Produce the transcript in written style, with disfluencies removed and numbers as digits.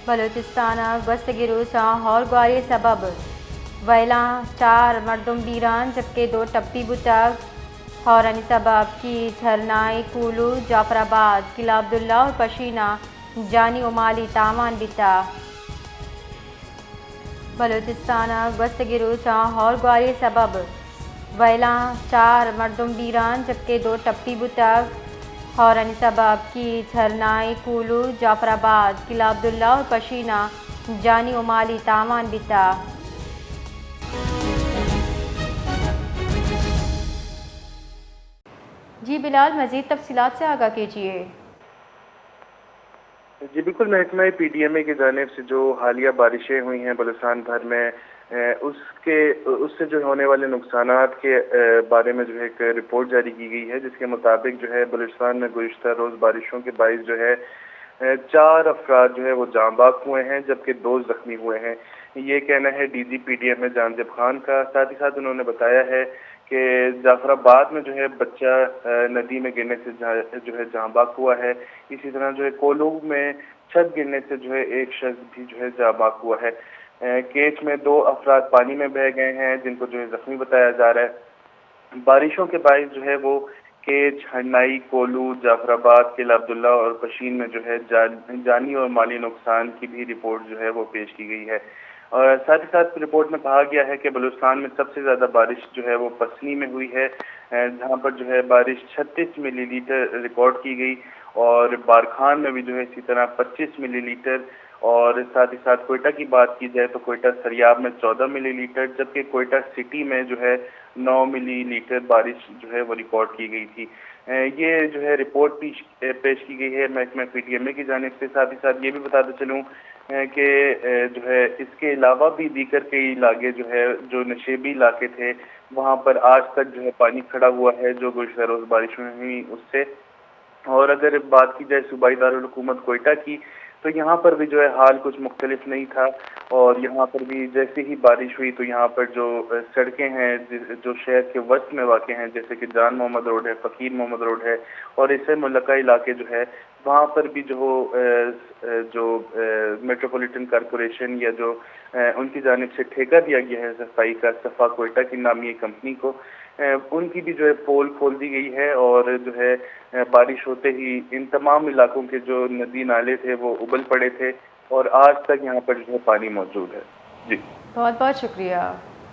Balochistan गस्तगिरू horror Gwari सबब वैला 4 मरदम बीरान जबकि 2 टप्पी बुता हौरनी सबब की झरनाई कूलू जाफराबाद किला अब्दुल्ला और पशीना जानी उमाली तामान बिता। बलूचिस्तान गस्तगिरू हॉर ग्वारी सबब वैला 4 मरदम बीरान जबकि 2 टप्पी बुता हौरनी सबब की झरनाई कूलू जाफराबाद किला अब्दुल्ला और पशीना जानी उमाली तामान बिता। जी बिलाल, मज़ीद तफसीलात से आगाह कीजिए। जी बिल्कुल, महकमा PDMA की जानिब से जो हालिया बारिशें हुई हैं बलूचिस्तान भर में, उससे जो होने वाले नुकसानात के बारे में जो है एक रिपोर्ट जारी की गई है, जिसके मुताबिक जो है बलूचिस्तान में गुज़िश्ता रोज़ बारिशों के बाइस जो है 4 अफराद जो है वो जाँ बाक हुए हैं, जबकि 2 जख्मी हुए हैं। ये कहना है DG PDMA जानजिब खान का। साथ ही साथ उन्होंने बताया है कि जाफराबाद में जो है बच्चा नदी में गिरने से जो है जाँ बाक हुआ है। इसी तरह जो है कोलू में छत गिरने से जो है एक शख्स भी जो है जाँ बाक हुआ है। केच में 2 अफराद पानी में बह गए हैं, जिनको जो है जख्मी बताया जा रहा है। बारिशों के बाइस जो है वो केच, हरनाई, कोलू, जाफराबाद, किला अब्दुल्ला और पशीन में जो है जानी और माली नुकसान की भी रिपोर्ट जो है वो पेश की गई है। और साथ ही साथ रिपोर्ट में कहा गया है कि बलूचिस्तान में सबसे ज़्यादा बारिश जो है वो पसनी में हुई है, जहां पर जो है बारिश 36 मिलीलीटर रिकॉर्ड की गई, और बारखान में भी जो है इसी तरह 25 मिलीलीटर। और साथ ही साथ कोयटा की बात की जाए तो कोयटा सरियाब में 14 मिलीलीटर, जबकि कोयटा सिटी में जो है 9 मिलीलीटर बारिश जो है वो रिकॉर्ड की गई थी। ये जो है रिपोर्ट पेश की गई है महकमा PDMA की जानिब से। साथ ही साथ ये भी बताते चलूँ कि जो है इसके अलावा भी दीगर कई इलाके जो है जो नशेबी इलाके थे, वहाँ पर आज तक जो है पानी खड़ा हुआ है, जो गुज़िश्ता रोज़ बारिश हुई उससे। और अगर बात की जाए सूबाई दारुल हुकूमत कोयटा की, तो यहाँ पर भी जो है हाल कुछ मुख्तलिफ नहीं था। और यहाँ पर भी जैसे ही बारिश हुई तो यहाँ पर जो सड़कें हैं जो शहर के वस्त में वाक़ हैं, जैसे कि जान मोहम्मद रोड है, फ़कीर मोहम्मद रोड है, और इससे मुल्लका इलाके जो है वहाँ पर भी जो मेट्रोपॉलिटन कॉरपोरेशन या जो उनकी जानिब से ठेका दिया गया है सफाई का, सफ़ा कोयटा की नामी कंपनी को, उनकी भी जो है पोल खोल दी गई है। और जो है बारिश होते ही इन तमाम इलाकों के जो नदी नाले थे वो उबल पड़े थे, और आज तक यहाँ पर जो है पानी मौजूद है। जी बहुत बहुत शुक्रिया।